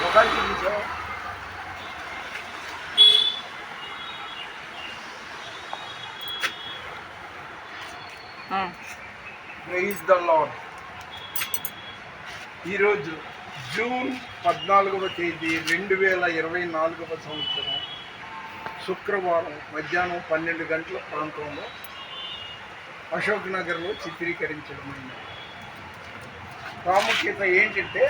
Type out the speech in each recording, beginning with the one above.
ఒకసారి చూపించావు. Praise the lord. ఈరోజు జూన్ 14వ తేదీ 2024వ సంవత్సరం శుక్రవారం మధ్యాహ్నం 12 గంటల ప్రాంతంలో అశోక్ నగర్లో చిత్రీకరించడమైంది. ప్రాముఖ్యత ఏంటంటే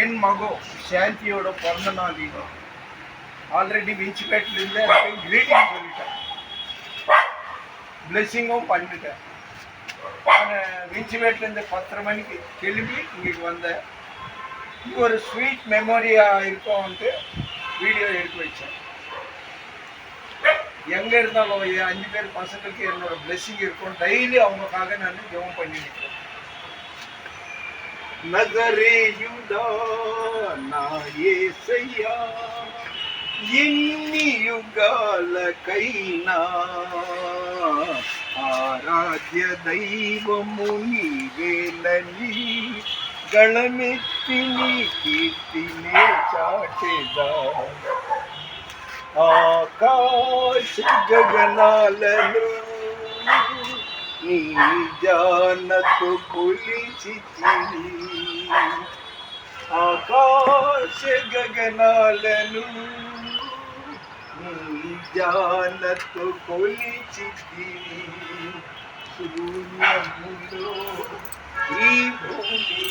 என் மகோ சாந்தியோட பிறந்த நாள் இது. ஆல்ரெடி விஞ்சிப்பேட்டிலேருந்து எனக்கு கிரீட்டிங் சொல்லிட்டேன், பிளெஸ்ஸிங்கும் பண்ணிட்டேன். நான் விஞ்சிப்பேட்டிலேருந்து 10:30 மணிக்கு கிளம்பி இங்கே வந்தேன். இது ஒரு ஸ்வீட் மெமரியாக இருக்கும்ன்ட்டு வீடியோ எடுத்து வச்சேன். எங்கே இருந்தாலும் 5 பேர் பசங்களுக்கு என்னோட பிளெஸ்ஸிங் இருக்கும். டெய்லி அவங்களுக்காக நான் ஜெபம் பண்ணி நிற்கிறேன். నజరేయుడా నా యేసయ్యా, ఎన్ని యుగాలకైనా ఆరాధ్య దైవము నీవేలని గళమెత్తి నీ కీర్తినే చాటెదా. ఆకాశ గగనాలను నీ జానతో కొలిచితివి, ఆకాశ గగనాలను నీ జానతో కొలిచితివి. శూన్యములో ఈ భూమిని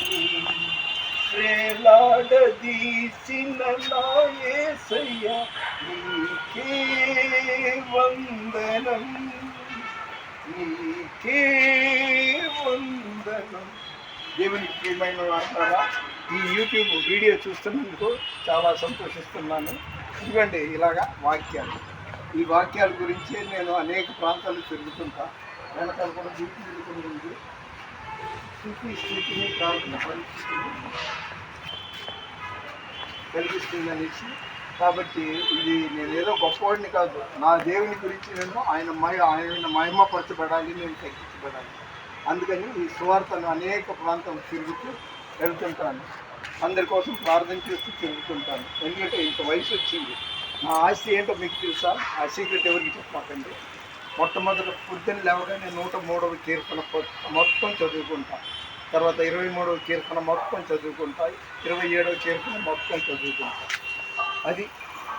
వేలాడదీసిన నా యేసయ్యా, నీకే వందనం, నీకే వందనం. దేవునికి ప్రియమైన వార్తారా, ఈ యూట్యూబ్ వీడియో చూస్తున్నందుకు చాలా సంతోషిస్తున్నాను. ఎందుకంటే ఇలాగా వాక్యాలు, ఈ వాక్యాల గురించి నేను అనేక ప్రాంతాలు తిరుగుతుంటా. వెనకాల కూడా ఉంది స్థితిని ప్రార్థన పరిస్థితిని కలిగిస్తుందనేసి. కాబట్టి ఇది నేను ఏదో గొప్పవాడిని కాదు, నా దేవుని గురించి నేను ఆయన మహిమపరచబడాలి, నేను తగ్గించబడాలి. అందుకని ఈ సువార్తను అనేక ప్రాంతాలు తిరుగుతూ వెళ్తుంటాను. అందరి కోసం ప్రార్థన చేస్తూ తిరుగుతుంటాను. ఎందుకంటే ఇంత వయసు వచ్చింది. నా ఆస్తి ఏంటో మీకు తెలుసా? ఆ సీక్రెట్ ఎవరికి చెప్పకండి. మొట్టమొదటి పొద్దున్న లేవగానే 103వ కీర్తన మొత్తం చదువుకుంటా. తర్వాత 23వ కీర్తన మొత్తం చదువుకుంటా. 27వ కీర్తన మొత్తం చదువుకుంటా. అది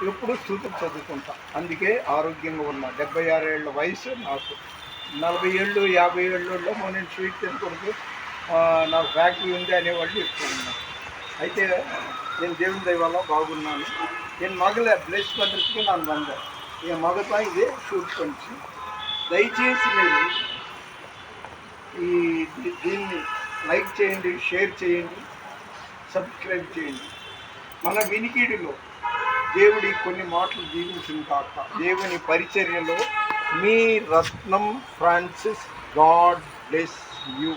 ఎప్పుడు స్థూతం చదువుకుంటా. అందుకే ఆరోగ్యంగా ఉన్నా. 76 ఏళ్ళ వయసు నాకు. 40 ఏళ్ళు 50 ఏళ్ళలో నేను స్వీట్ తినకూడదు, నాకు ఫ్యాక్టరీ ఉంది అనేవాళ్ళు ఎక్కువ ఉన్నారు. అయితే నేను దేవుని దయ వల్ల బాగున్నాను. నేను మగలే బ్లెస్ పద్ధతికి ನಾನು ಬಂದೆ. ఈ మగతా ఇదే షూట్ పంచి. దయచేసి మీరు దీన్ని లైక్ చేయండి, షేర్ చేయండి, సబ్స్క్రైబ్ చేయండి. మన వినికిడిలో దేవుడి కొన్ని మాటలు జీవించిన కాక. దేవుని పరిచర్యలో మీ రత్నం ఫ్రాన్సిస్. God bless you.